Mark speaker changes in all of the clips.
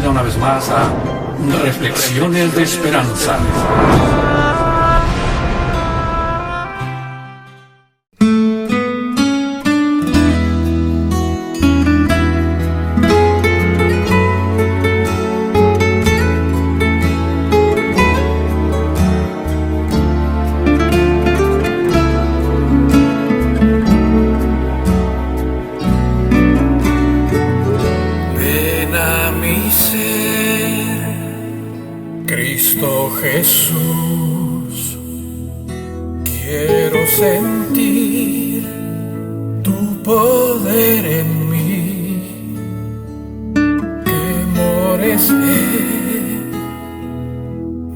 Speaker 1: bienvenida una vez más a Reflexiones de Esperanza.
Speaker 2: Cristo Jesús, quiero sentir tu poder en mí, que mores en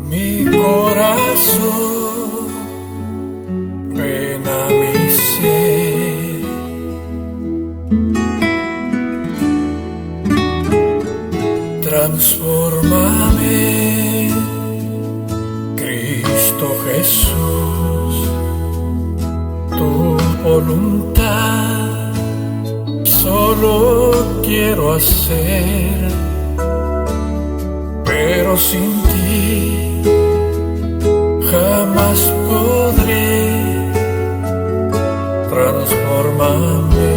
Speaker 2: mi corazón, ven a mi ser. Transfórmame, Cristo Jesús, tu voluntad solo quiero hacer, pero sin ti jamás podré. Transfórmame.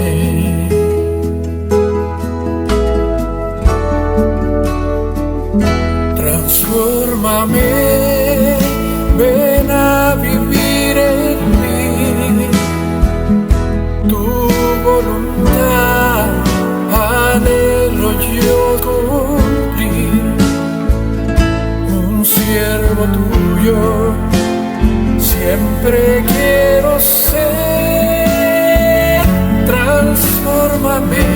Speaker 2: Transfórmame, ven a vivir en mí, tu voluntad anhelo yo cumplir, un siervo tuyo siempre quiero ser. Transfórmame,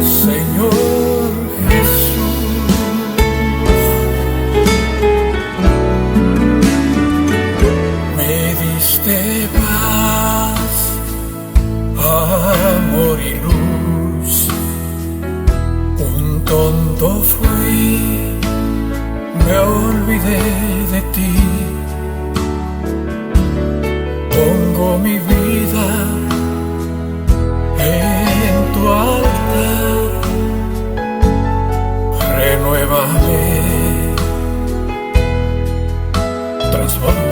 Speaker 2: Señor Jesús. De paz, amor y luz, un tonto fui, me olvidé de ti, pongo mi vida en tu altar, renuévame, transfórmame.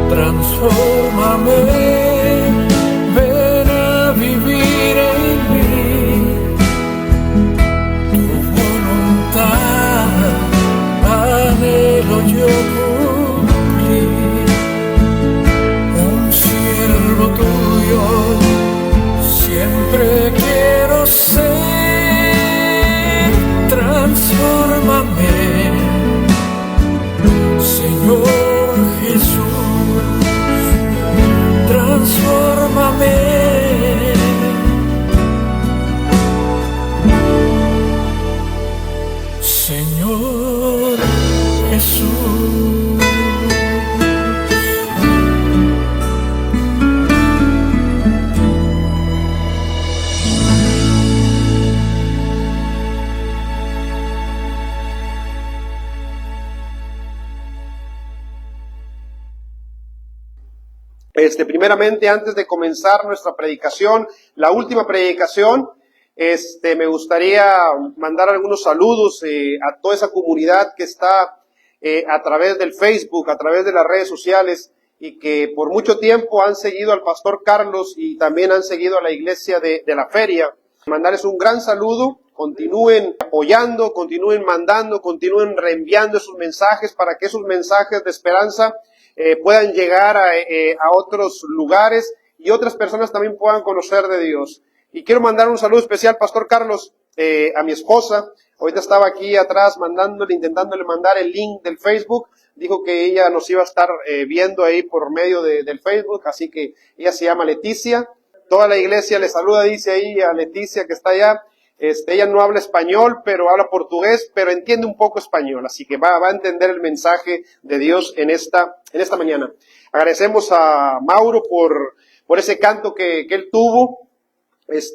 Speaker 2: Transfórmame, ven a vivir en mí, tu voluntad anhelo yo cumplir, un siervo tuyo siempre quiero ser. Transfórmame, Señor Jesús. Transfórmame, Señor Jesús.
Speaker 3: Primeramente, antes de comenzar nuestra predicación, la última predicación, me gustaría mandar algunos saludos a toda esa comunidad que está a través del Facebook, a través de las redes sociales, y que por mucho tiempo han seguido al Pastor Carlos y también han seguido a la iglesia de la feria. Mandarles un gran saludo, continúen apoyando, continúen mandando, continúen reenviando esos mensajes para que esos mensajes de esperanza puedan llegar a otros lugares y otras personas también puedan conocer de Dios. Y quiero mandar un saludo especial, Pastor Carlos, a mi esposa. Ahorita estaba aquí atrás intentándole mandar el link del Facebook. Dijo que ella nos iba a estar viendo ahí por medio del Facebook, así que ella se llama Leticia. Toda la iglesia le saluda, dice ahí a Leticia que está allá. Ella no habla español, pero habla portugués, pero entiende un poco español, así que va a entender el mensaje de Dios en esta mañana. Agradecemos a Mauro por ese canto que él tuvo,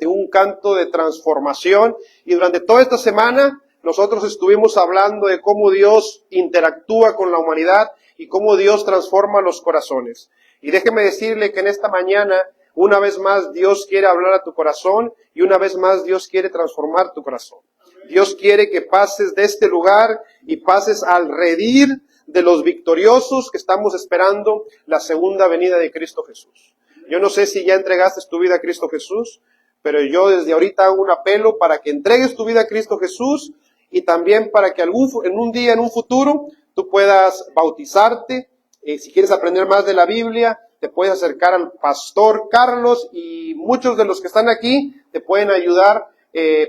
Speaker 3: un canto de transformación, y durante toda esta semana nosotros estuvimos hablando de cómo Dios interactúa con la humanidad y cómo Dios transforma los corazones. Y déjeme decirle que en esta mañana Una vez más, Dios quiere hablar a tu corazón y una vez más, Dios quiere transformar tu corazón. Dios quiere que pases de este lugar y pases al redil de los victoriosos que estamos esperando la segunda venida de Cristo Jesús. Yo no sé si ya entregaste tu vida a Cristo Jesús, pero yo desde ahorita hago un apelo para que entregues tu vida a Cristo Jesús y también para que en un futuro, tú puedas bautizarte. Si quieres aprender más de la Biblia, te puedes acercar al pastor Carlos y muchos de los que están aquí te pueden ayudar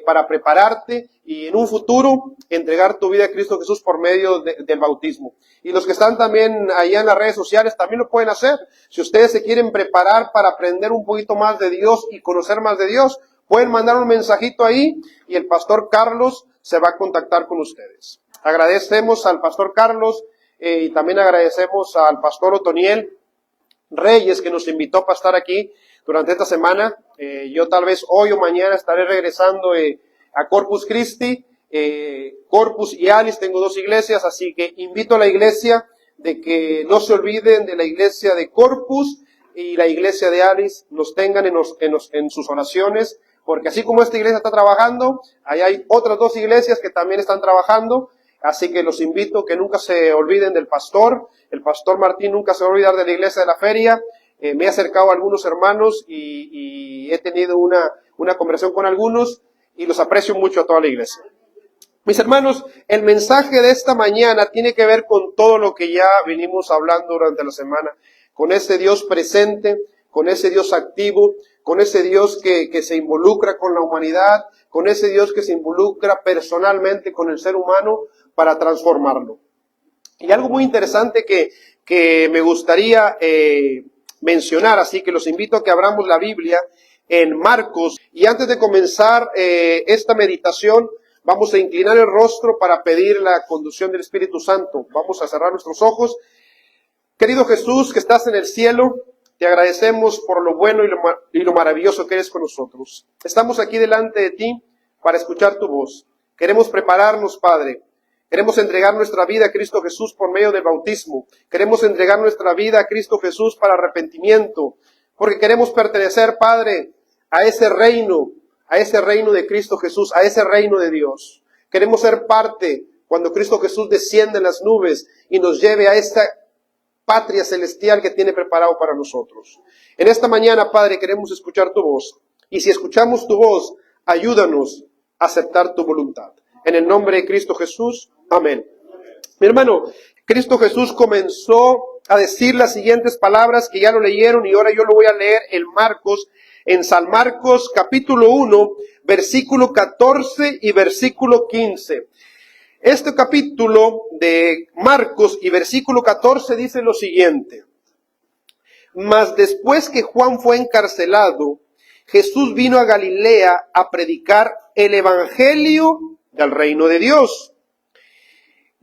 Speaker 3: para prepararte y en un futuro entregar tu vida a Cristo Jesús por medio del bautismo. Y los que están también allá en las redes sociales también lo pueden hacer. Si ustedes se quieren preparar para aprender un poquito más de Dios y conocer más de Dios, pueden mandar un mensajito ahí y el pastor Carlos se va a contactar con ustedes. Agradecemos al pastor Carlos y también agradecemos al pastor Otoniel Reyes que nos invitó para estar aquí durante esta semana. Yo tal vez hoy o mañana estaré regresando a Corpus Christi. Corpus y Alice, tengo dos iglesias, así que invito a la iglesia de que no se olviden de la iglesia de Corpus y la iglesia de Alice, nos tengan en sus oraciones, porque así como esta iglesia está trabajando, ahí hay otras dos iglesias que también están trabajando, así que los invito que nunca se olviden del pastor. El pastor Martín nunca se va a olvidar de la iglesia de la feria. Me he acercado a algunos hermanos y he tenido una conversación con algunos y los aprecio mucho a toda la iglesia. Mis hermanos, el mensaje de esta mañana tiene que ver con todo lo que ya vinimos hablando durante la semana, con ese Dios presente, con ese Dios activo, con ese Dios que se involucra con la humanidad, con ese Dios que se involucra personalmente con el ser humano para transformarlo. Y algo muy interesante que me gustaría mencionar, así que los invito a que abramos la Biblia en Marcos. Y antes de comenzar esta meditación, vamos a inclinar el rostro para pedir la conducción del Espíritu Santo. Vamos a cerrar nuestros ojos. Querido Jesús, que estás en el cielo, te agradecemos por lo bueno y lo maravilloso que eres con nosotros. Estamos aquí delante de ti para escuchar tu voz. Queremos prepararnos, Padre. Queremos entregar nuestra vida a Cristo Jesús por medio del bautismo. Queremos entregar nuestra vida a Cristo Jesús para arrepentimiento. Porque queremos pertenecer, Padre, a ese reino de Cristo Jesús, a ese reino de Dios. Queremos ser parte cuando Cristo Jesús desciende en las nubes y nos lleve a esta patria celestial que tiene preparado para nosotros. En esta mañana, Padre, queremos escuchar tu voz. Y si escuchamos tu voz, ayúdanos a aceptar tu voluntad. En el nombre de Cristo Jesús, amén. Mi hermano, Cristo Jesús comenzó a decir las siguientes palabras que ya lo leyeron y ahora yo lo voy a leer en San Marcos capítulo 1, versículo 14 y versículo 15. Este capítulo de Marcos y versículo 14 dice lo siguiente: Mas después que Juan fue encarcelado, Jesús vino a Galilea a predicar el evangelio del reino de Dios,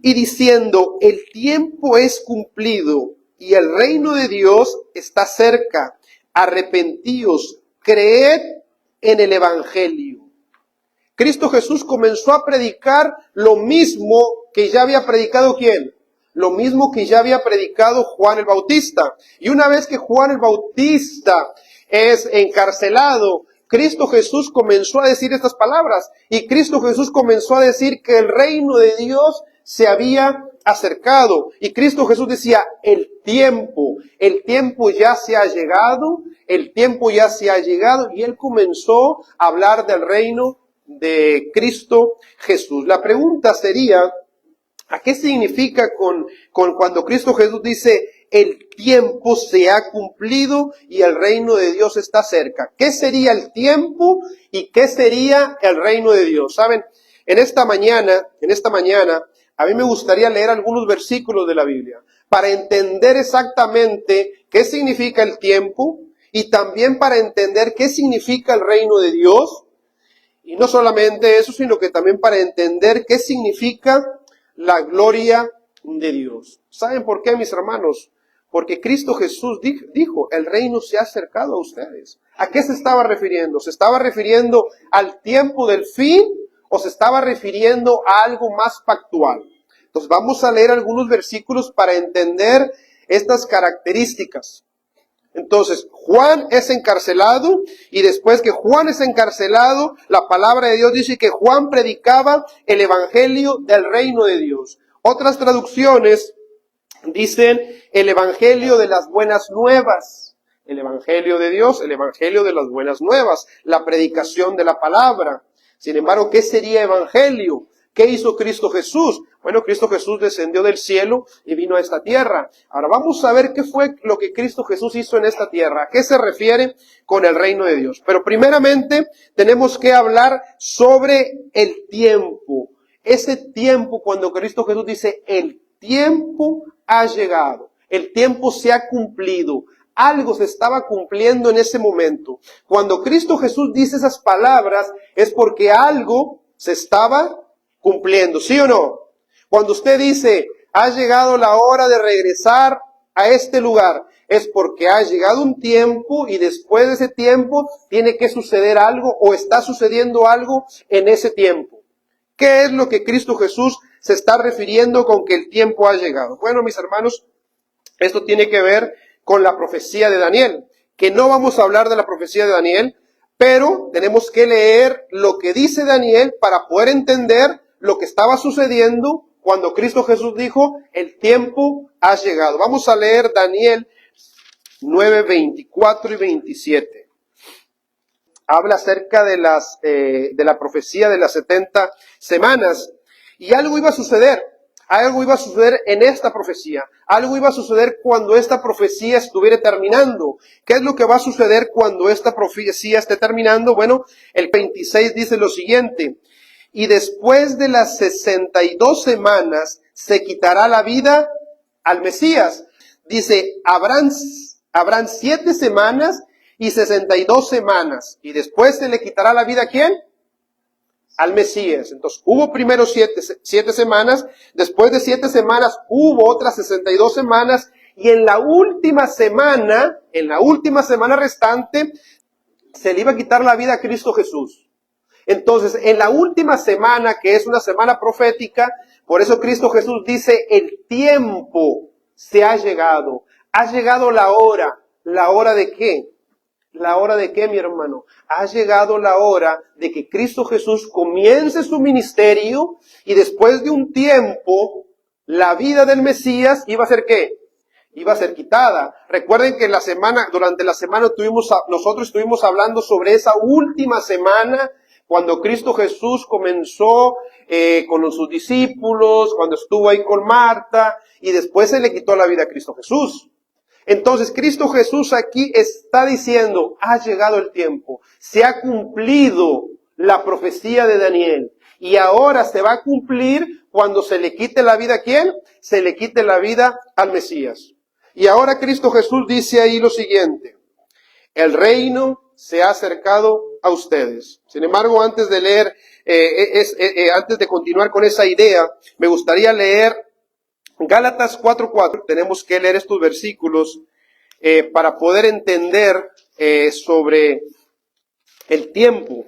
Speaker 3: y diciendo: el tiempo es cumplido y el reino de Dios está cerca. Arrepentíos, creed en el evangelio. Cristo Jesús comenzó a predicar lo mismo que ya había predicado ¿quién? Lo mismo que ya había predicado Juan el Bautista. Y una vez que Juan el Bautista es encarcelado, Cristo Jesús comenzó a decir estas palabras. Y Cristo Jesús comenzó a decir que el reino de Dios se había acercado. Y Cristo Jesús decía: el tiempo ya se ha llegado, el tiempo ya se ha llegado. Y Él comenzó a hablar del reino de Cristo Jesús. La pregunta sería: ¿a qué significa cuando Cristo Jesús dice el tiempo se ha cumplido y el reino de Dios está cerca? ¿Qué sería el tiempo y qué sería el reino de Dios? Saben, en esta mañana, a mí me gustaría leer algunos versículos de la Biblia para entender exactamente qué significa el tiempo y también para entender qué significa el reino de Dios. Y no solamente eso, sino que también para entender qué significa la gloria de Dios. ¿Saben por qué, mis hermanos? Porque Cristo Jesús dijo: el reino se ha acercado a ustedes. ¿A qué se estaba refiriendo? ¿Se estaba refiriendo al tiempo del fin o se estaba refiriendo a algo más factual? Entonces vamos a leer algunos versículos para entender estas características. Entonces, Juan es encarcelado y después que Juan es encarcelado, la palabra de Dios dice que Juan predicaba el evangelio del reino de Dios. Otras traducciones dicen el evangelio de las buenas nuevas. El evangelio de Dios, el evangelio de las buenas nuevas, la predicación de la palabra. Sin embargo, ¿qué sería evangelio? ¿Qué hizo Cristo Jesús? Bueno, Cristo Jesús descendió del cielo y vino a esta tierra. Ahora vamos a ver qué fue lo que Cristo Jesús hizo en esta tierra. ¿A qué se refiere con el reino de Dios? Pero primeramente tenemos que hablar sobre el tiempo. Ese tiempo cuando Cristo Jesús dice, el tiempo ha llegado. El tiempo se ha cumplido. Algo se estaba cumpliendo en ese momento. Cuando Cristo Jesús dice esas palabras es porque algo se estaba cumpliendo, ¿sí o no? Cuando usted dice, ha llegado la hora de regresar a este lugar, es porque ha llegado un tiempo y después de ese tiempo tiene que suceder algo o está sucediendo algo en ese tiempo. ¿Qué es lo que Cristo Jesús se está refiriendo con que el tiempo ha llegado? Bueno, mis hermanos, esto tiene que ver con la profecía de Daniel, que no vamos a hablar de la profecía de Daniel, pero tenemos que leer lo que dice Daniel para poder entender lo que estaba sucediendo cuando Cristo Jesús dijo, el tiempo ha llegado. Vamos a leer Daniel 9, 24 y 27. Habla acerca de la profecía de las 70 semanas. Y algo iba a suceder. Algo iba a suceder en esta profecía. Algo iba a suceder cuando esta profecía estuviera terminando. ¿Qué es lo que va a suceder cuando esta profecía esté terminando? Bueno, el 26 dice lo siguiente. Y después de las 62 semanas se quitará la vida al Mesías. Dice, habrán 7 semanas y 62 semanas. Y después se le quitará la vida ¿a quién? Al Mesías. Entonces, hubo primero 7 semanas. Después de 7 semanas hubo otras 62 semanas. Y en la última semana restante, se le iba a quitar la vida a Cristo Jesús. Entonces, en la última semana, que es una semana profética, por eso Cristo Jesús dice, el tiempo se ha llegado. Ha llegado la hora. ¿La hora de qué? ¿La hora de qué, mi hermano? Ha llegado la hora de que Cristo Jesús comience su ministerio y después de un tiempo, la vida del Mesías iba a ser ¿qué? Iba a ser quitada. Recuerden que durante la semana nosotros estuvimos hablando sobre esa última semana cuando Cristo Jesús comenzó con sus discípulos, cuando estuvo ahí con Marta, y después se le quitó la vida a Cristo Jesús. Entonces, Cristo Jesús aquí está diciendo, ha llegado el tiempo, se ha cumplido la profecía de Daniel, y ahora se va a cumplir cuando se le quite la vida ¿a quién? Se le quite la vida al Mesías. Y ahora Cristo Jesús dice ahí lo siguiente, el reino se ha acercado a ustedes. Sin embargo, antes de leer, antes de continuar con esa idea, me gustaría leer Gálatas 4:4. Tenemos que leer estos versículos para poder entender sobre el tiempo.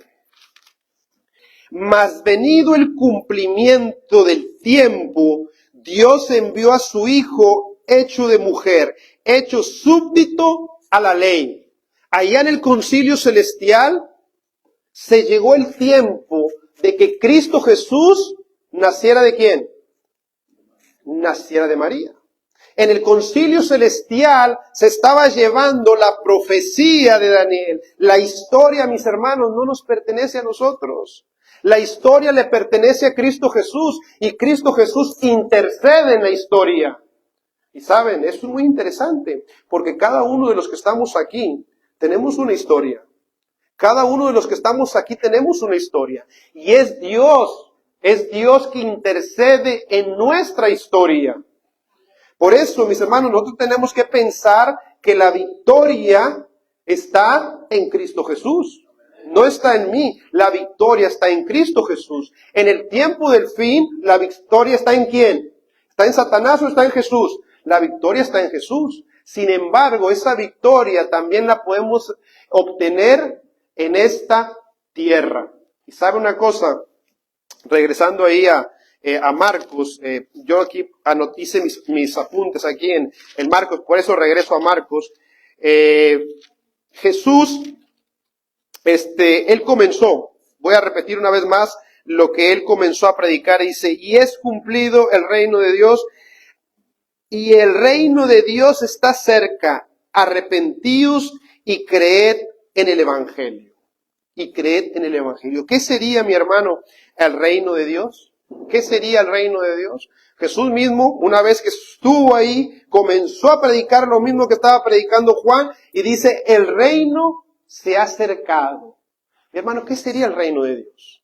Speaker 3: Mas venido el cumplimiento del tiempo, Dios envió a su Hijo hecho de mujer, hecho súbdito a la ley. Allá en el concilio celestial se llegó el tiempo de que Cristo Jesús naciera ¿de quién? Naciera de María. En el concilio celestial se estaba llevando la profecía de Daniel. La historia, mis hermanos, no nos pertenece a nosotros. La historia le pertenece a Cristo Jesús y Cristo Jesús intercede en la historia. Y saben, eso es muy interesante porque cada uno de los que estamos aquí tenemos una historia. Cada uno de los que estamos aquí tenemos una historia. Y es Dios que intercede en nuestra historia. Por eso, mis hermanos, nosotros tenemos que pensar que la victoria está en Cristo Jesús. No está en mí, la victoria está en Cristo Jesús. En el tiempo del fin, la victoria está en ¿quién? ¿Está en Satanás o está en Jesús? La victoria está en Jesús. Sin embargo, esa victoria también la podemos obtener en esta tierra. Y sabe una cosa, regresando ahí a Marcos, yo aquí hice mis apuntes aquí en Marcos, por eso regreso a Marcos. Jesús, él comenzó, voy a repetir una vez más lo que él comenzó a predicar, dice, y es cumplido el reino de Dios, y el reino de Dios está cerca, arrepentíos y creed en el Evangelio. Y creed en el Evangelio. ¿Qué sería, mi hermano, el reino de Dios? ¿Qué sería el reino de Dios? Jesús mismo, una vez que estuvo ahí, comenzó a predicar lo mismo que estaba predicando Juan, y dice, el reino se ha acercado. Mi hermano, ¿qué sería el reino de Dios?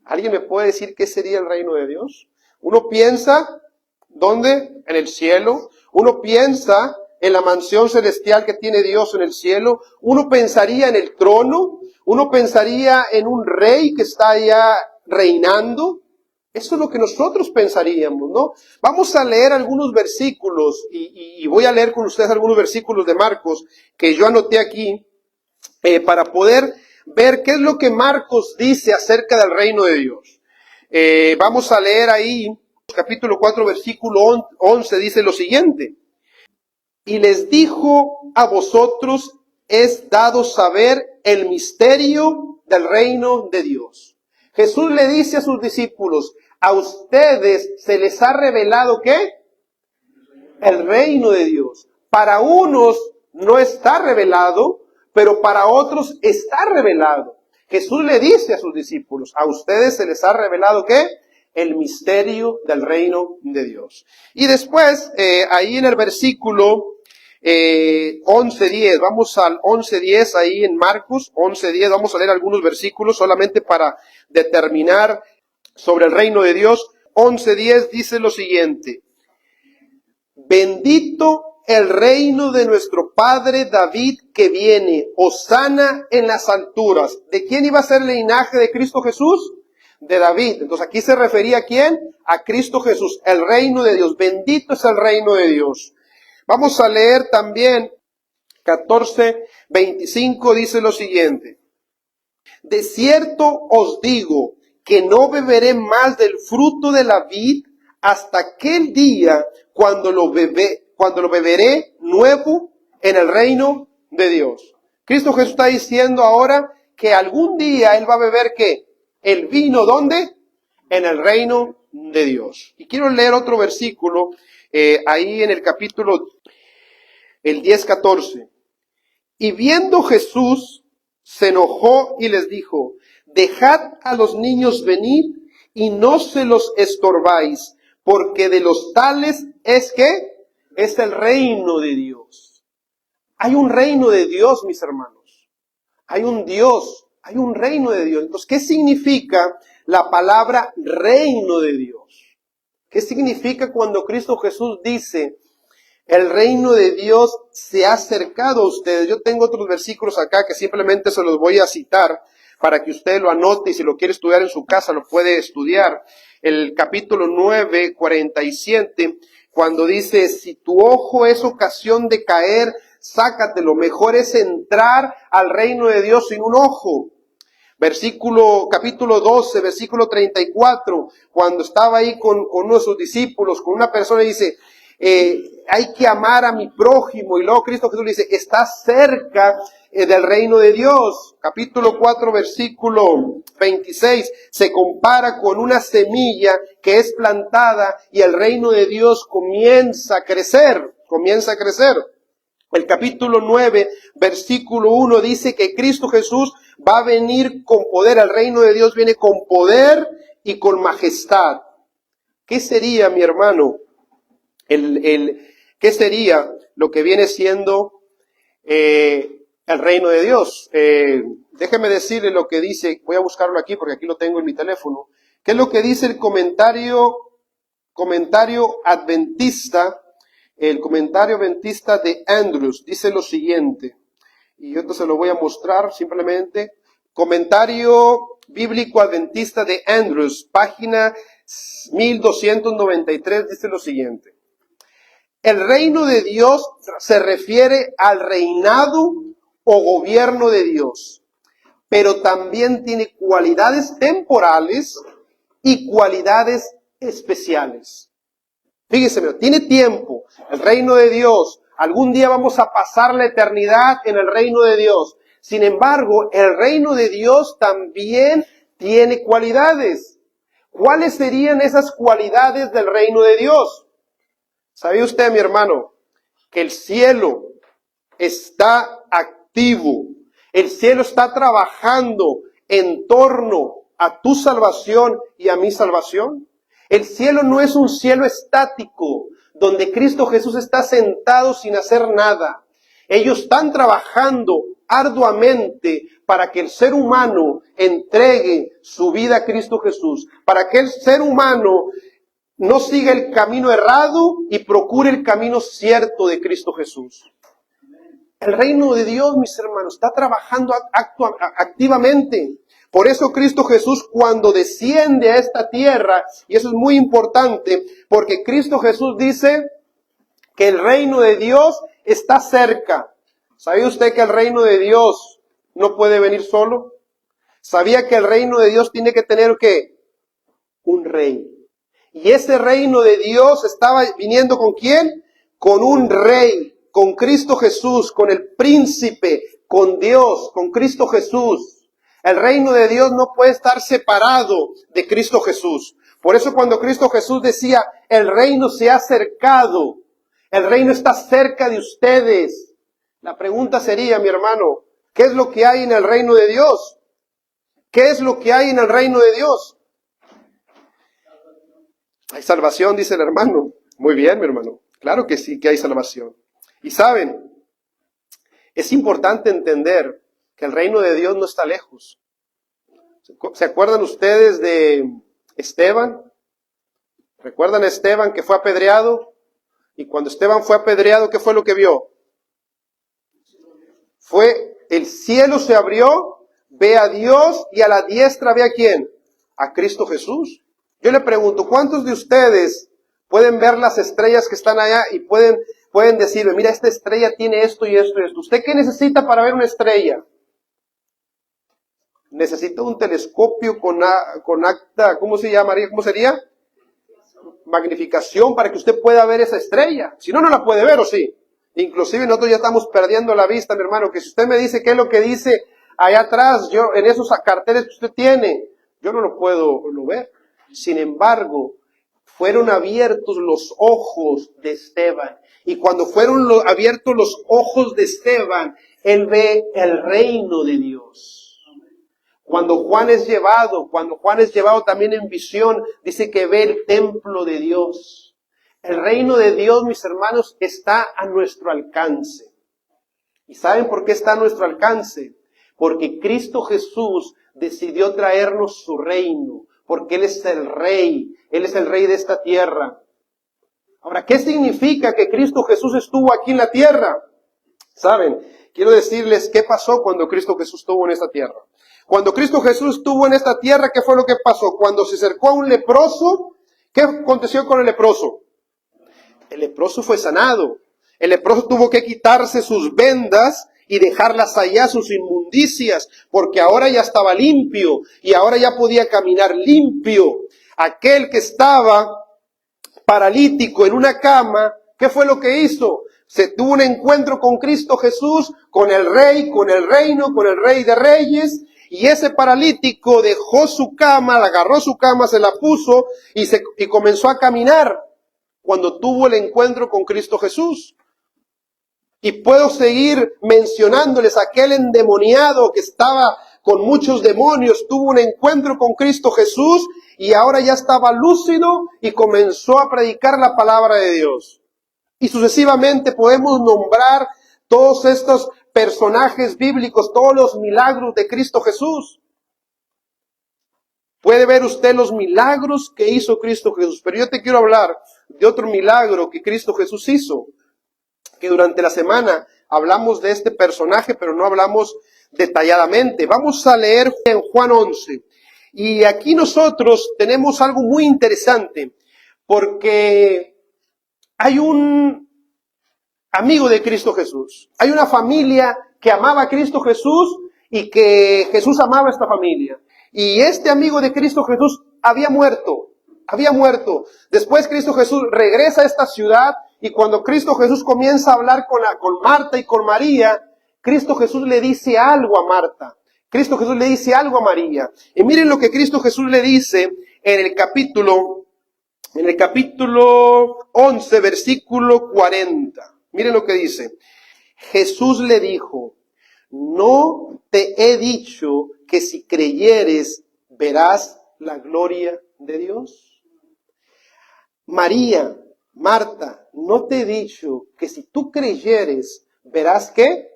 Speaker 3: ¿Alguien me puede decir qué sería el reino de Dios? Uno piensa, ¿dónde? En el cielo. Uno piensa en la mansión celestial que tiene Dios en el cielo. Uno pensaría en el trono. Uno pensaría en un rey que está allá reinando. Eso es lo que nosotros pensaríamos, ¿no? Vamos a leer algunos versículos y voy a leer con ustedes algunos versículos de Marcos que yo anoté aquí para poder ver qué es lo que Marcos dice acerca del reino de Dios. Vamos a leer ahí, capítulo 4, versículo 11, dice lo siguiente. Y les dijo, a vosotros es dado saber el misterio del reino de Dios. Jesús le dice a sus discípulos, a ustedes se les ha revelado ¿qué? El reino de Dios. Para unos no está revelado, pero para otros está revelado. Jesús le dice a sus discípulos, a ustedes se les ha revelado ¿qué? El misterio del reino de Dios. Y después, ahí en el versículo 11:10, vamos al 11:10 ahí en Marcos, 11:10, vamos a leer algunos versículos solamente para determinar sobre el reino de Dios. 11:10 dice lo siguiente, bendito el reino de nuestro padre David que viene, hosana en las alturas. ¿De quién iba a ser el linaje de Cristo Jesús? De David. Entonces aquí se refería a quién? A Cristo Jesús, el reino de Dios. Bendito es el reino de Dios. Vamos a leer también 14:25 dice lo siguiente. De cierto os digo que no beberé más del fruto de la vid hasta aquel día cuando lo beberé nuevo en el reino de Dios. Cristo Jesús está diciendo ahora que algún día Él va a beber ¿qué? El vino, ¿dónde? En el reino de Dios. Y quiero leer otro versículo ahí en el capítulo, el 10:14. Y viendo Jesús, se enojó y les dijo, dejad a los niños venir y no se los estorbáis, porque de los tales es que es el reino de Dios. Hay un reino de Dios, mis hermanos. Hay un Dios, hay un reino de Dios. Entonces, ¿qué significa la palabra reino de Dios? ¿Qué significa cuando Cristo Jesús dice, el reino de Dios se ha acercado a ustedes? Yo tengo otros versículos acá que simplemente se los voy a citar para que usted lo anote y si lo quiere estudiar en su casa lo puede estudiar. El capítulo 9, 47, cuando dice, si tu ojo es ocasión de caer, sácatelo. Mejor es entrar al reino de Dios sin un ojo. Capítulo 12, versículo 34, cuando estaba ahí con uno de sus discípulos, con una persona y dice, hay que amar a mi prójimo. Y luego Cristo Jesús le dice, está cerca del reino de Dios. Capítulo 4, versículo 26, se compara con una semilla que es plantada y el reino de Dios comienza a crecer. El capítulo 9, versículo 1 dice que Cristo Jesús va a venir con poder. El reino de Dios viene con poder y con majestad. ¿Qué sería, mi hermano? ¿Qué sería lo que viene siendo el reino de Dios? Déjeme decirle lo que dice, voy a buscarlo aquí porque aquí lo tengo en mi teléfono. ¿Qué es lo que dice el comentario adventista? El comentario adventista de Andrews dice lo siguiente, y yo se lo voy a mostrar simplemente. Comentario bíblico adventista de Andrews, página 1293, dice lo siguiente. El reino de Dios se refiere al reinado o gobierno de Dios, pero también tiene cualidades temporales y cualidades especiales. Fíjese, tiene tiempo. El reino de Dios Algún día vamos a pasar la eternidad en el reino de Dios. Sin embargo, el reino de Dios también tiene cualidades. ¿Cuáles serían esas cualidades del reino de Dios? ¿Sabía usted, mi hermano, que el cielo está activo? El cielo está trabajando en torno a tu salvación y a mi salvación. El cielo no es un cielo estático, donde Cristo Jesús está sentado sin hacer nada. Ellos están trabajando arduamente para que el ser humano entregue su vida a Cristo Jesús, para que el ser humano no siga el camino errado y procure el camino cierto de Cristo Jesús. El reino de Dios, mis hermanos, está trabajando activamente. Por eso Cristo Jesús, cuando desciende a esta tierra, y eso es muy importante, porque Cristo Jesús dice que el reino de Dios está cerca. ¿Sabía usted que el reino de Dios no puede venir solo? ¿Sabía que el reino de Dios tiene que tener ¿qué? Un rey. Y ese reino de Dios estaba viniendo ¿con quién? Con un rey, con Cristo Jesús, con el príncipe, con Dios, con Cristo Jesús. El reino de Dios no puede estar separado de Cristo Jesús. Por eso cuando Cristo Jesús decía, el reino se ha acercado, el reino está cerca de ustedes. La pregunta sería, mi hermano, ¿qué es lo que hay en el reino de Dios? ¿Qué es lo que hay en el reino de Dios? Hay salvación, dice el hermano. Muy bien, mi hermano. Claro que sí, que hay salvación. Y saben, es importante entender que el reino de Dios no está lejos. ¿Se acuerdan ustedes de Esteban? ¿Recuerdan a Esteban que fue apedreado? Y cuando Esteban fue apedreado, ¿qué fue lo que vio? El cielo se abrió, ve a Dios y a la diestra ve a ¿quién? A Cristo Jesús. Yo le pregunto, ¿cuántos de ustedes pueden ver las estrellas que están allá y pueden decirme, mira, esta estrella tiene esto y esto y esto? ¿Usted qué necesita para ver una estrella? Necesita un telescopio con acta, ¿cómo se llamaría? ¿Cómo sería? Magnificación para que usted pueda ver esa estrella. Si no, no la puede ver, ¿o sí? Inclusive nosotros ya estamos perdiendo la vista, mi hermano, que si usted me dice qué es lo que dice allá atrás, yo en esos carteles que usted tiene, yo no lo puedo ver. Sin embargo, fueron abiertos los ojos de Esteban. Y cuando fueron abiertos los ojos de Esteban, él ve el reino de Dios. Cuando Juan es llevado también en visión, dice que ve el templo de Dios. El reino de Dios, mis hermanos, está a nuestro alcance. ¿Y saben por qué está a nuestro alcance? Porque Cristo Jesús decidió traernos su reino, porque Él es el Rey de esta tierra. Ahora, ¿qué significa que Cristo Jesús estuvo aquí en la tierra? ¿Saben? Quiero decirles qué pasó cuando Cristo Jesús estuvo en esta tierra. Cuando Cristo Jesús estuvo en esta tierra, ¿qué fue lo que pasó? Cuando se acercó a un leproso, ¿qué aconteció con el leproso? El leproso fue sanado. El leproso tuvo que quitarse sus vendas y dejarlas allá, sus inmundicias, porque ahora ya estaba limpio y ahora ya podía caminar limpio. Aquel que estaba paralítico en una cama, ¿qué fue lo que hizo? Se tuvo un encuentro con Cristo Jesús, con el Rey, con el reino, con el Rey de Reyes, y ese paralítico dejó su cama, agarró su cama, se la puso y comenzó a caminar cuando tuvo el encuentro con Cristo Jesús. Y puedo seguir mencionándoles aquel endemoniado que estaba con muchos demonios, tuvo un encuentro con Cristo Jesús y ahora ya estaba lúcido y comenzó a predicar la palabra de Dios. Y sucesivamente podemos nombrar todos estos personajes bíblicos, todos los milagros de Cristo Jesús. Puede ver usted los milagros que hizo Cristo Jesús, pero yo te quiero hablar de otro milagro que Cristo Jesús hizo, que durante la semana hablamos de este personaje, pero no hablamos detalladamente. Vamos a leer en Juan 11. Y aquí nosotros tenemos algo muy interesante, porque hay un amigo de Cristo Jesús. Hay una familia que amaba a Cristo Jesús y que Jesús amaba a esta familia. Y este amigo de Cristo Jesús había muerto. Después Cristo Jesús regresa a esta ciudad Y cuando Cristo Jesús comienza a hablar con Marta y con María, Cristo Jesús le dice algo a Marta. Cristo Jesús le dice algo a María. Y miren lo que Cristo Jesús le dice en el capítulo 11, versículo 40. Miren lo que dice. Jesús le dijo, no te he dicho que si creyeres verás la gloria de Dios. María, Marta, no te he dicho que si tú creyeres verás ¿qué?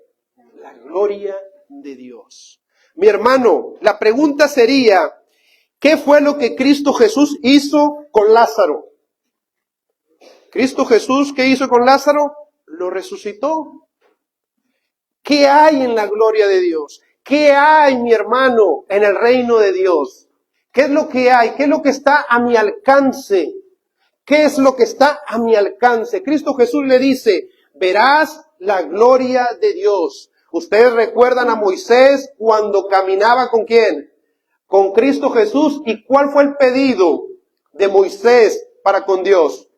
Speaker 3: La gloria de Dios. Mi hermano, la pregunta sería, ¿qué fue lo que Cristo Jesús hizo con Lázaro? Cristo Jesús, ¿qué hizo con Lázaro? Lo resucitó. ¿Qué hay en la gloria de Dios? ¿Qué hay, mi hermano, en el reino de Dios? ¿Qué es lo que hay? ¿Qué es lo que está a mi alcance? ¿Qué es lo que está a mi alcance? Cristo Jesús le dice, verás la gloria de Dios. Ustedes recuerdan a Moisés cuando caminaba ¿con quién? Con Cristo Jesús. ¿Y cuál fue el pedido de Moisés para con Dios?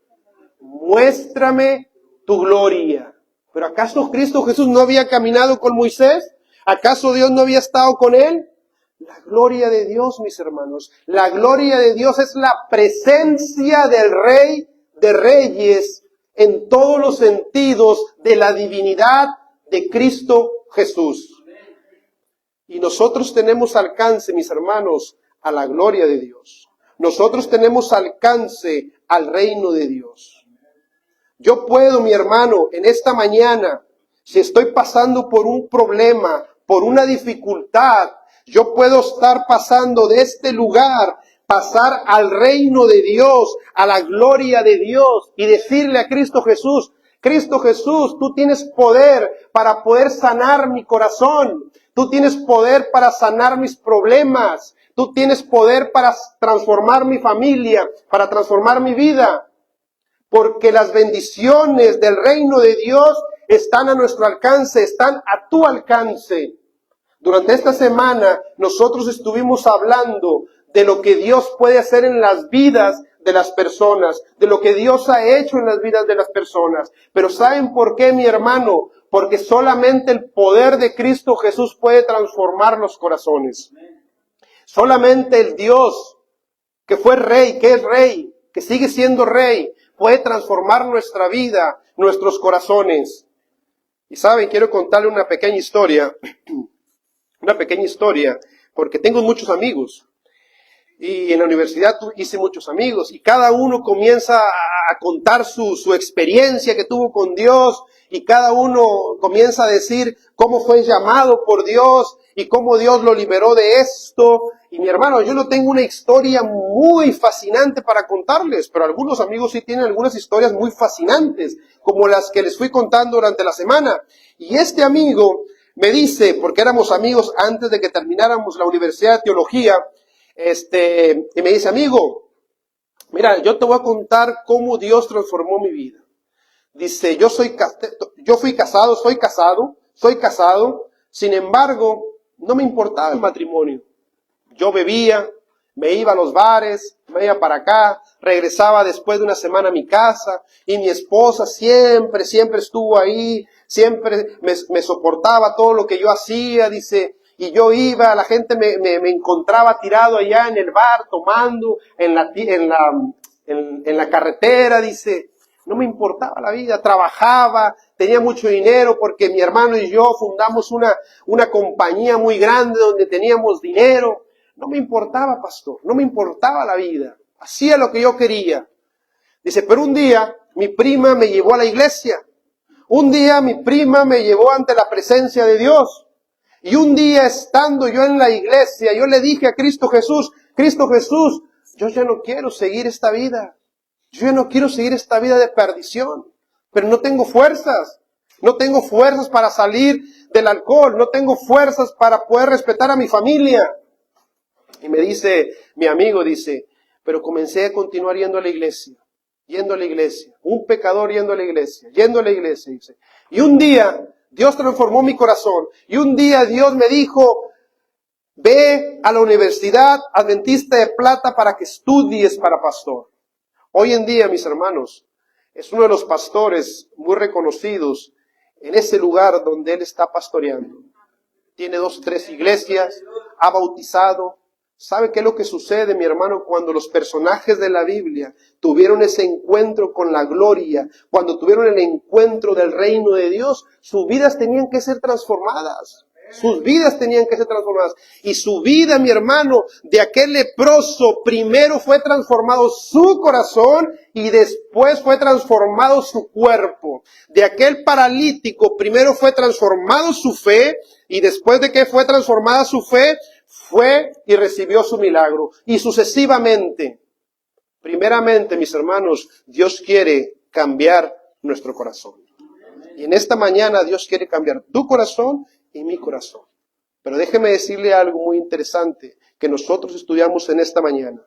Speaker 3: Muéstrame tu gloria. ¿Pero acaso Cristo Jesús no había caminado con Moisés? ¿Acaso Dios no había estado con él? La gloria de Dios, mis hermanos. La gloria de Dios es la presencia del Rey de Reyes en todos los sentidos de la divinidad de Cristo Jesús. Y nosotros tenemos alcance, mis hermanos, a la gloria de Dios. Nosotros tenemos alcance al reino de Dios. Yo puedo, mi hermano, en esta mañana, si estoy pasando por un problema, por una dificultad, yo puedo estar pasando de este lugar, pasar al reino de Dios, a la gloria de Dios y decirle a Cristo Jesús, tú tienes poder para poder sanar mi corazón. Tú tienes poder para sanar mis problemas. Tú tienes poder para transformar mi familia, para transformar mi vida. Porque las bendiciones del reino de Dios están a nuestro alcance, están a tu alcance. Durante esta semana nosotros estuvimos hablando de lo que Dios puede hacer en las vidas de las personas, de lo que Dios ha hecho en las vidas de las personas. Pero ¿saben por qué, mi hermano? Porque solamente el poder de Cristo Jesús puede transformar los corazones. Solamente el Dios que fue rey, que es rey, que sigue siendo rey, puede transformar nuestra vida, nuestros corazones. Y saben, quiero contarle una pequeña historia, porque tengo muchos amigos. Y en la universidad hice muchos amigos, y cada uno comienza a contar su experiencia que tuvo con Dios, y cada uno comienza a decir cómo fue llamado por Dios, y cómo Dios lo liberó de esto. Y mi hermano, yo no tengo una historia muy fascinante para contarles, pero algunos amigos sí tienen algunas historias muy fascinantes, como las que les fui contando durante la semana. Y este amigo me dice, porque éramos amigos antes de que termináramos la Universidad de Teología, y me dice, amigo, mira, yo te voy a contar cómo Dios transformó mi vida. Dice, soy casado, sin embargo, no me importaba el matrimonio. Yo bebía, me iba a los bares, me iba para acá, regresaba después de una semana a mi casa, y mi esposa siempre estuvo ahí, siempre me soportaba todo lo que yo hacía, dice, y yo iba, la gente me encontraba tirado allá en el bar, tomando, en la carretera, dice, no me importaba la vida, trabajaba, tenía mucho dinero porque mi hermano y yo fundamos una compañía muy grande donde teníamos dinero. No me importaba, pastor, no me importaba la vida, hacía lo que yo quería. Dice, pero un día mi prima me llevó a la iglesia, un día mi prima me llevó ante la presencia de Dios, y un día estando yo en la iglesia, yo le dije a Cristo Jesús, yo ya no quiero seguir esta vida, yo ya no quiero seguir esta vida de perdición, pero no tengo fuerzas para salir del alcohol, no tengo fuerzas para poder respetar a mi familia. Y me dice, mi amigo dice, pero comencé a continuar yendo a la iglesia, un pecador yendo a la iglesia, dice. Y un día Dios transformó mi corazón, y un día Dios me dijo, ve a la Universidad Adventista de Plata para que estudies para pastor. Hoy en día, mis hermanos, Es uno de los pastores muy reconocidos en ese lugar donde él está pastoreando. Tiene 2 o 3 iglesias, ha bautizado. ¿Sabe qué es lo que sucede, mi hermano, cuando los personajes de la Biblia tuvieron ese encuentro con la gloria, cuando tuvieron el encuentro del reino de Dios? Sus vidas tenían que ser transformadas. Sus vidas tenían que ser transformadas. Y su vida, mi hermano, de aquel leproso, primero fue transformado su corazón y después fue transformado su cuerpo. De aquel paralítico, primero fue transformado su fe y después de que fue transformada su fe, fue y recibió su milagro. Y sucesivamente, primeramente, mis hermanos, Dios quiere cambiar nuestro corazón. Y en esta mañana Dios quiere cambiar tu corazón y mi corazón. Pero déjeme decirle algo muy interesante que nosotros estudiamos en esta mañana.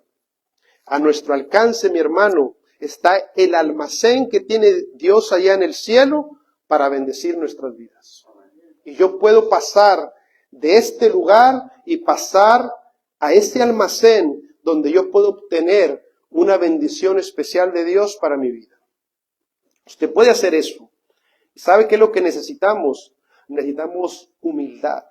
Speaker 3: A nuestro alcance, mi hermano, está el almacén que tiene Dios allá en el cielo para bendecir nuestras vidas. Y yo puedo pasar de este lugar y pasar a ese almacén donde yo puedo obtener una bendición especial de Dios para mi vida. Usted puede hacer eso. ¿Sabe qué es lo que necesitamos? Necesitamos humildad,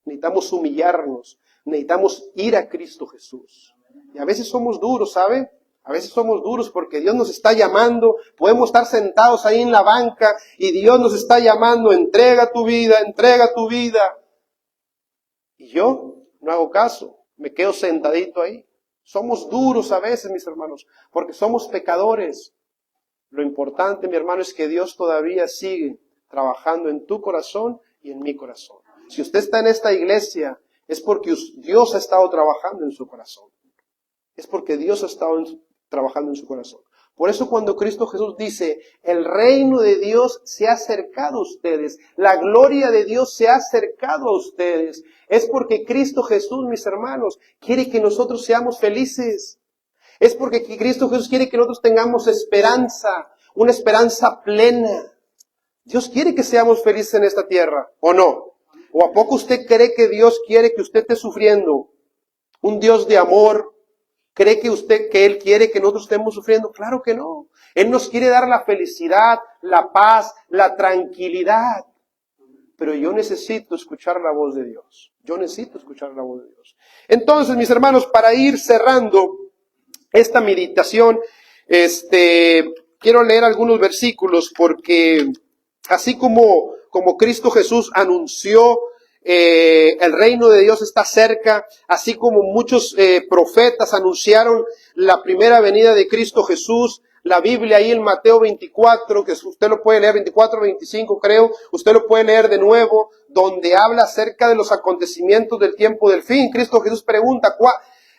Speaker 3: necesitamos humillarnos, necesitamos ir a Cristo Jesús. Y a veces somos duros, ¿sabe? A veces somos duros porque Dios nos está llamando, podemos estar sentados ahí en la banca y Dios nos está llamando, entrega tu vida, entrega tu vida. Y yo no hago caso, me quedo sentadito ahí. Somos duros a veces, mis hermanos, porque somos pecadores. Lo importante, mi hermano, es que Dios todavía sigue trabajando en tu corazón y en mi corazón. Si usted está en esta iglesia, es porque Dios ha estado trabajando en su corazón. Es porque Dios ha estado trabajando en su corazón. Por eso cuando Cristo Jesús dice, el reino de Dios se ha acercado a ustedes, la gloria de Dios se ha acercado a ustedes, es porque Cristo Jesús, mis hermanos, quiere que nosotros seamos felices. Es porque Cristo Jesús quiere que nosotros tengamos esperanza, una esperanza plena. Dios quiere que seamos felices en esta tierra, ¿o no? ¿O a poco usted cree que Dios quiere que usted esté sufriendo? Un Dios de amor, ¿cree que Él quiere que nosotros estemos sufriendo? Claro que no. Él nos quiere dar la felicidad, la paz, la tranquilidad. Pero yo necesito escuchar la voz de Dios. Yo necesito escuchar la voz de Dios. Entonces, mis hermanos, para ir cerrando esta meditación, quiero leer algunos versículos porque así como Cristo Jesús anunció el reino de Dios está cerca, así como muchos profetas anunciaron la primera venida de Cristo Jesús, la Biblia ahí en Mateo 24, que usted lo puede leer, 24, 25 creo, usted lo puede leer de nuevo, donde habla acerca de los acontecimientos del tiempo del fin. Cristo Jesús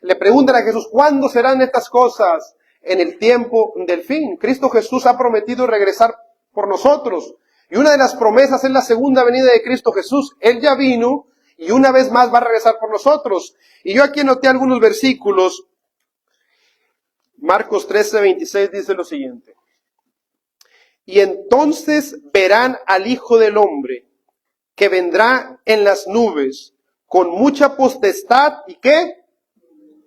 Speaker 3: le preguntan a Jesús, ¿cuándo serán estas cosas? En el tiempo del fin. Cristo Jesús ha prometido regresar por nosotros. Y una de las promesas es la segunda venida de Cristo Jesús. Él ya vino y una vez más va a regresar por nosotros. Y yo aquí anoté algunos versículos. Marcos 13:26 dice lo siguiente. Y entonces verán al Hijo del Hombre, que vendrá en las nubes, con mucha potestad, ¿y qué?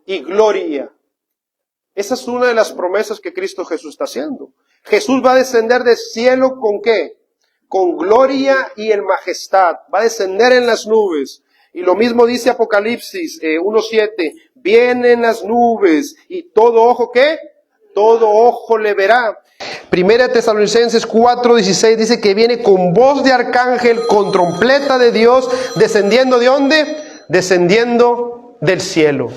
Speaker 3: Y gloria. Esa es una de las promesas que Cristo Jesús está haciendo. Jesús va a descender del cielo ¿con qué? Con gloria y en majestad. Va a descender en las nubes. Y lo mismo dice Apocalipsis 1:7. Viene en las nubes y todo ojo ¿qué? Todo ojo le verá. Primera Tesalonicenses 4:16 dice que viene con voz de arcángel, con trompeta de Dios, descendiendo ¿de dónde? Descendiendo del cielo.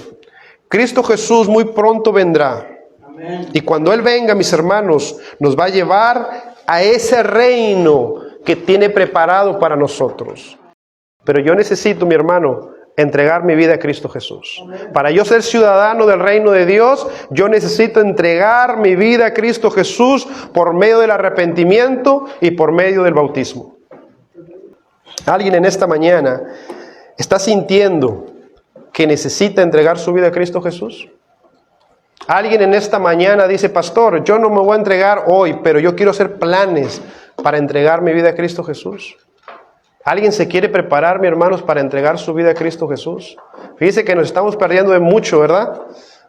Speaker 3: Cristo Jesús muy pronto vendrá. Amén. Y cuando Él venga, mis hermanos, nos va a llevar a ese reino que tiene preparado para nosotros. Pero yo necesito, mi hermano, entregar mi vida a Cristo Jesús. Amén. Para yo ser ciudadano del reino de Dios, yo necesito entregar mi vida a Cristo Jesús por medio del arrepentimiento y por medio del bautismo. Alguien en esta mañana está sintiendo que necesita entregar su vida a Cristo Jesús. Alguien en esta mañana dice, pastor, yo no me voy a entregar hoy, pero yo quiero hacer planes para entregar mi vida a Cristo Jesús. ¿Alguien se quiere preparar, mis hermanos, para entregar su vida a Cristo Jesús? Fíjense que nos estamos perdiendo de mucho, ¿verdad?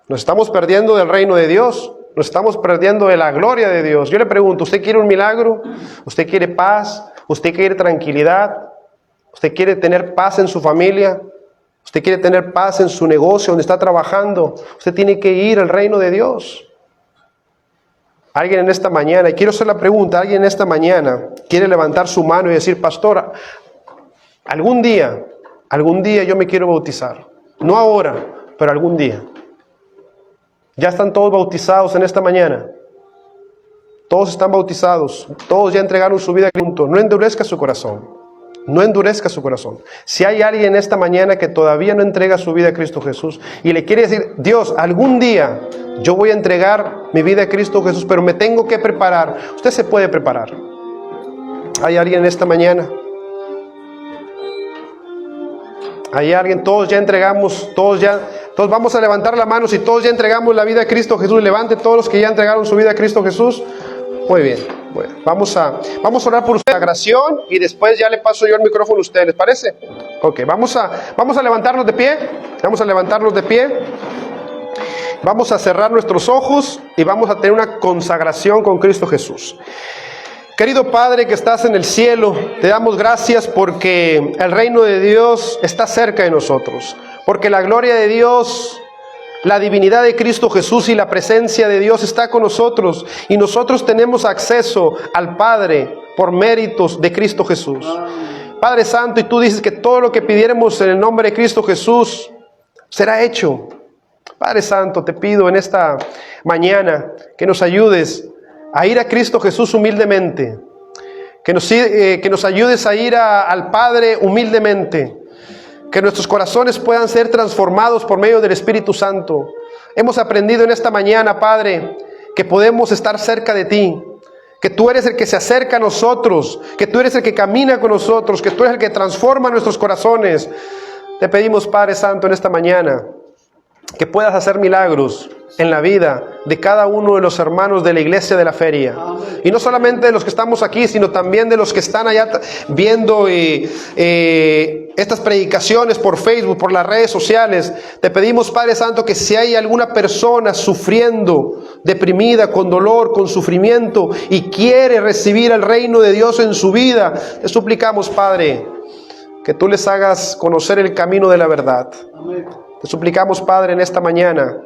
Speaker 3: Nos estamos perdiendo del reino de Dios. Nos estamos perdiendo de la gloria de Dios. Yo le pregunto, ¿usted quiere un milagro? ¿Usted quiere paz? ¿Usted quiere tranquilidad? ¿Usted quiere tener paz en su familia? ¿Usted quiere tener paz en su negocio donde está trabajando? Usted tiene que ir al reino de Dios. Alguien en esta mañana, y quiero hacer la pregunta, alguien en esta mañana quiere levantar su mano y decir, pastor, algún día yo me quiero bautizar. No ahora, pero algún día. Ya están todos bautizados en esta mañana. Todos están bautizados. Todos ya entregaron su vida a Cristo. No endurezca su corazón. No endurezca su corazón. Si hay alguien en esta mañana que todavía no entrega su vida a Cristo Jesús y le quiere decir, Dios, algún día yo voy a entregar mi vida a Cristo Jesús, pero me tengo que preparar. Usted se puede preparar. ¿Hay alguien en esta mañana? ¿Hay alguien? Todos ya entregamos, todos vamos a levantar la mano. Si todos ya entregamos la vida a Cristo Jesús, levante todos los que ya entregaron su vida a Cristo Jesús. Muy bien. Bueno, vamos a orar por usted, consagración, y después ya le paso yo el micrófono a usted, ¿les parece? Ok, vamos a levantarnos de pie. Vamos a levantarnos de pie. Vamos a cerrar nuestros ojos y vamos a tener una consagración con Cristo Jesús. Querido Padre que estás en el cielo, te damos gracias porque el reino de Dios está cerca de nosotros, porque la gloria de Dios, la divinidad de Cristo Jesús y la presencia de Dios está con nosotros, y nosotros tenemos acceso al Padre por méritos de Cristo Jesús. Padre Santo, y tú dices que todo lo que pidiéramos en el nombre de Cristo Jesús será hecho. Padre Santo, te pido en esta mañana que nos ayudes a ir a Cristo Jesús humildemente, que nos ayudes a ir al Padre humildemente, que nuestros corazones puedan ser transformados por medio del Espíritu Santo. Hemos aprendido en esta mañana, Padre, que podemos estar cerca de ti, que tú eres el que se acerca a nosotros, que tú eres el que camina con nosotros, que tú eres el que transforma nuestros corazones. Te pedimos, Padre Santo, en esta mañana, que puedas hacer milagros en la vida de cada uno de los hermanos de la iglesia de la feria. Y no solamente de los que estamos aquí, sino también de los que están allá viendo estas predicaciones por Facebook, por las redes sociales. Te pedimos, Padre Santo, que si hay alguna persona sufriendo, deprimida, con dolor, con sufrimiento, y quiere recibir el reino de Dios en su vida, te suplicamos, Padre, que tú les hagas conocer el camino de la verdad. Amén. Te suplicamos, Padre, en esta mañana,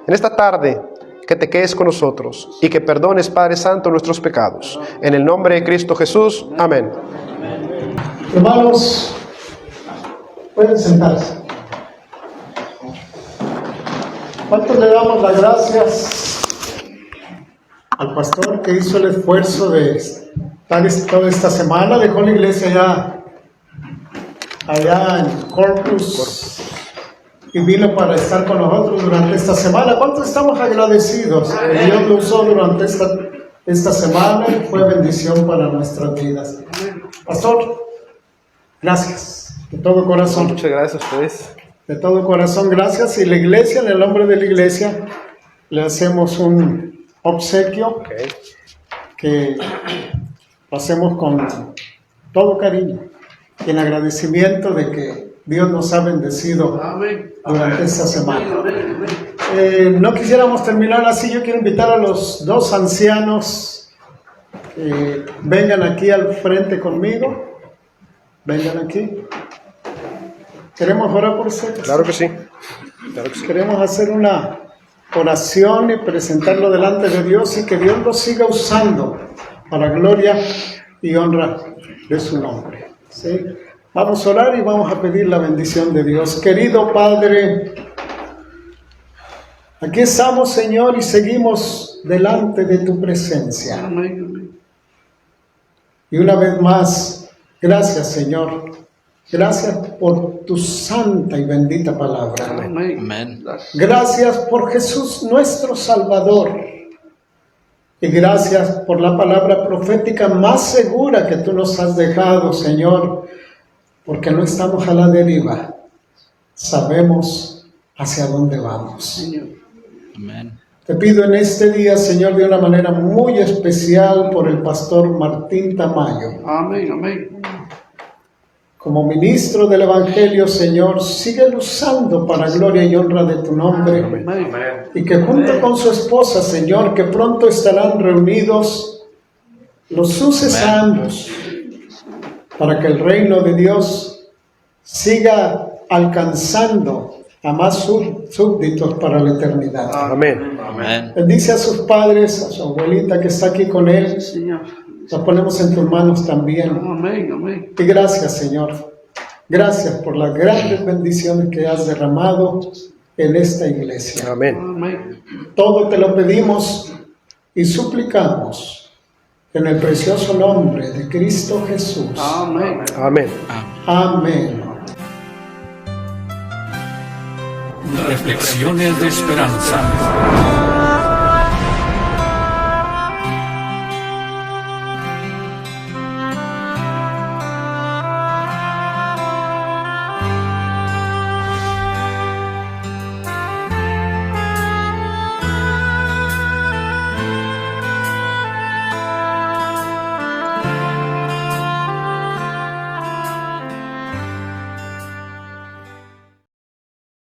Speaker 3: en esta tarde, que te quedes con nosotros y que perdones, Padre Santo, nuestros pecados. En el nombre de Cristo Jesús. Amén.
Speaker 4: Hermanos, pueden sentarse. ¿Cuántos le damos las gracias al pastor que hizo el esfuerzo de estar toda esta semana? Dejó la iglesia allá en Corpus y vino para estar con nosotros durante esta semana. ¿Cuántos estamos agradecidos? Dios lo usó durante esta semana y fue bendición para nuestras vidas. Pastor, gracias de todo corazón.
Speaker 3: Muchas gracias a ustedes.
Speaker 4: De todo corazón, gracias. Y la iglesia, en el nombre de la iglesia, le hacemos un obsequio que lo hacemos con todo cariño y en agradecimiento de que Dios nos ha bendecido durante esta semana. No quisiéramos terminar así. Yo quiero invitar a los dos ancianos que vengan aquí al frente conmigo. Vengan aquí. ¿Queremos orar por ustedes?
Speaker 3: Claro que sí. Claro que sí.
Speaker 4: Queremos hacer una oración y presentarlo delante de Dios y que Dios lo siga usando para gloria y honra de su nombre. ¿Sí? Vamos a orar y vamos a pedir la bendición de Dios. Querido Padre, aquí estamos, Señor, y seguimos delante de tu presencia. Y una vez más, gracias, Señor. Gracias por tu santa y bendita palabra.
Speaker 1: Amén.
Speaker 4: Gracias por Jesús, nuestro Salvador. Y gracias por la palabra profética más segura que tú nos has dejado, Señor, porque no estamos a la deriva. Sabemos hacia dónde vamos.
Speaker 1: Amén.
Speaker 4: Te pido en este día, Señor, de una manera muy especial por el pastor Martín Tamayo.
Speaker 5: Amén, amén.
Speaker 4: como ministro del Evangelio, Señor, síguelo usando para gloria y honra de tu nombre. Y que junto con su esposa, Señor, que pronto estarán reunidos, los uses a ambos para que el reino de Dios siga alcanzando a más súbditos para la eternidad.
Speaker 3: Amén.
Speaker 4: Bendice a sus padres, a su abuelita que está aquí con él. La ponemos en tus manos también. Y gracias, Señor. Gracias por las grandes bendiciones que has derramado en esta iglesia.
Speaker 3: Amén.
Speaker 4: Todo te lo pedimos y suplicamos en el precioso nombre de Cristo Jesús.
Speaker 3: Amén.
Speaker 4: Amén.
Speaker 1: Reflexiones de esperanza.